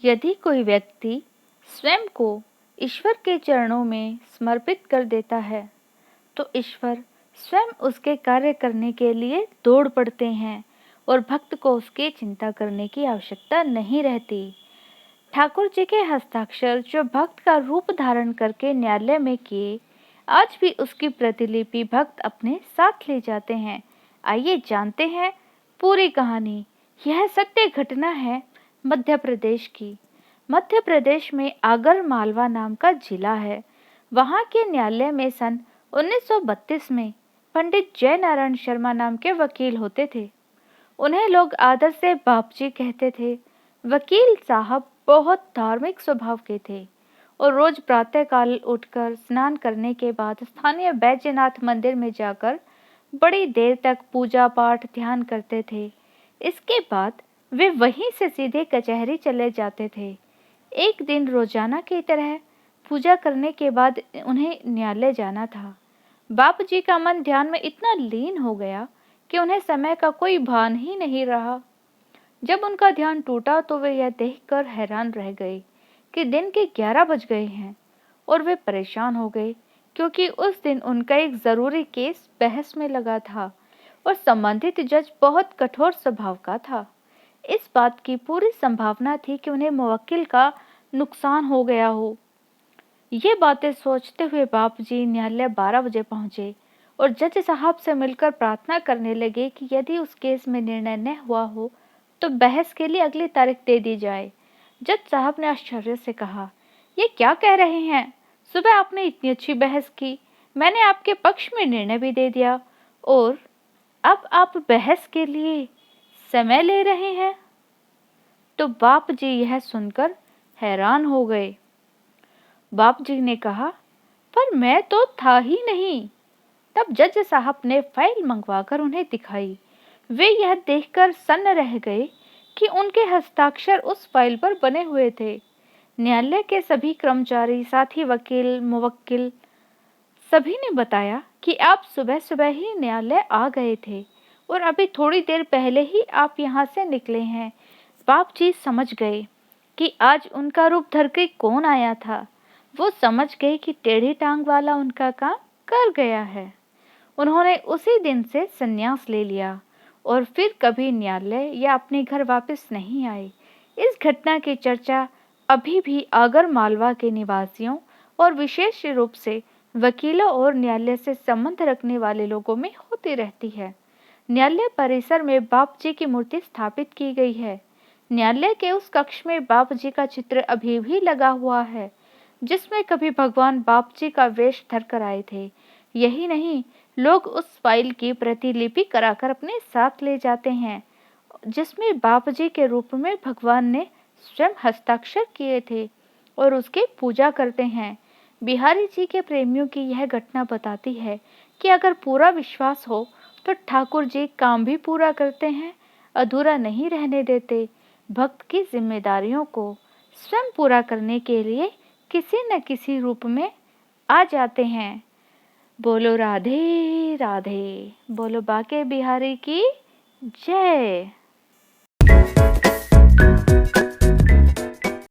यदि कोई व्यक्ति स्वयं को ईश्वर के चरणों में समर्पित कर देता है तो ईश्वर स्वयं उसके कार्य करने के लिए दौड़ पड़ते हैं और भक्त को उसकी चिंता करने की आवश्यकता नहीं रहती। ठाकुर जी के हस्ताक्षर जो भक्त का रूप धारण करके न्यायालय में किए, आज भी उसकी प्रतिलिपि भक्त अपने साथ ले जाते हैं। आइए जानते हैं पूरी कहानी। यह सत्य घटना है मध्य प्रदेश की। मध्य प्रदेश में आगर मालवा नाम का जिला है। वहाँ के न्यायालय में सन 1932 में पंडित जय नारायण शर्मा नाम के वकील होते थे। उन्हें लोग आदर से बापजी कहते थे। वकील साहब बहुत धार्मिक स्वभाव के थे और रोज प्रातःकाल उठकर स्नान करने के बाद स्थानीय बैजनाथ मंदिर में जाकर बड़ी देर तक पूजा पाठ ध्यान करते थे। इसके बाद वे वहीं से सीधे कचहरी चले जाते थे। एक दिन रोजाना की तरह पूजा करने के बाद उन्हें न्यायालय जाना था। बाप जी का मन ध्यान में इतना लीन हो गया कि उन्हें समय का कोई भान ही नहीं रहा। जब उनका ध्यान टूटा तो वे यह देखकर हैरान रह गए कि दिन के 11 बज गए हैं और वे परेशान हो गए क्योंकि उस दिन उनका एक जरूरी केस बहस में लगा था और संबंधित जज बहुत कठोर स्वभाव का था। इस बात की पूरी संभावना थी कि उन्हें मुवक्किल का नुकसान हो गया हो। ये बातें सोचते हुए बाप जी न्यायालय 12 बजे पहुंचे और जज साहब से मिलकर प्रार्थना करने लगे कि यदि उस केस में निर्णय न हुआ हो तो बहस के लिए अगली तारीख दे दी जाए। जज साहब ने आश्चर्य से कहा, ये क्या कह रहे हैं? सुबह आपने इतनी अच्छी बहस की, मैंने आपके पक्ष में निर्णय भी दे दिया और अब आप बहस के लिए समय ले रहे हैं। तो बाप जी यह सुनकर हैरान हो गए। बाप जी ने कहा, पर मैं तो था ही नहीं। तब जज साहब ने फाइल मंगवाकर उन्हें दिखाई। वे यह देखकर सन्न रह गए कि उनके हस्ताक्षर उस फाइल पर बने हुए थे। न्यायालय के सभी कर्मचारी, साथी वकील, मुवक्किल सभी ने बताया कि आप सुबह सुबह ही न्यायालय आ गए थे और अभी थोड़ी देर पहले ही आप यहाँ से निकले हैं। बाप जी समझ गए कि आज उनका रूप धर के कौन आया था। वो समझ गए कि टेढ़ी टांग वाला उनका काम कर गया है। उन्होंने उसी दिन से संन्यास ले लिया और फिर कभी न्यायालय या अपने घर वापस नहीं आए। इस घटना की चर्चा अभी भी आगर मालवा के निवासियों और विशेष रूप से वकीलों और न्यायालय से संबंध रखने वाले लोगों में होती रहती है। न्यायालय परिसर में बाप जी की मूर्ति स्थापित की गई है। न्यायालय के उस कक्ष में बाप जी का चित्र अभी भी लगा हुआ है जिसमें कभी भगवान बाप जी का वेश धर कर आए थे। यही नहीं, लोग उस फाइल की प्रतिलिपि कराकर अपने साथ ले जाते हैं जिसमें बाप जी के रूप में भगवान ने स्वयं हस्ताक्षर किए थे और उसकी पूजा करते हैं। बिहारी जी के प्रेमियों की यह घटना बताती है कि अगर पूरा विश्वास हो तो ठाकुर जी काम भी पूरा करते हैं, अधूरा नहीं रहने देते। भक्त की जिम्मेदारियों को स्वयं पूरा करने के लिए किसी न किसी रूप में आ जाते हैं। बोलो राधे राधे, बोलो बाके बिहारी की जय।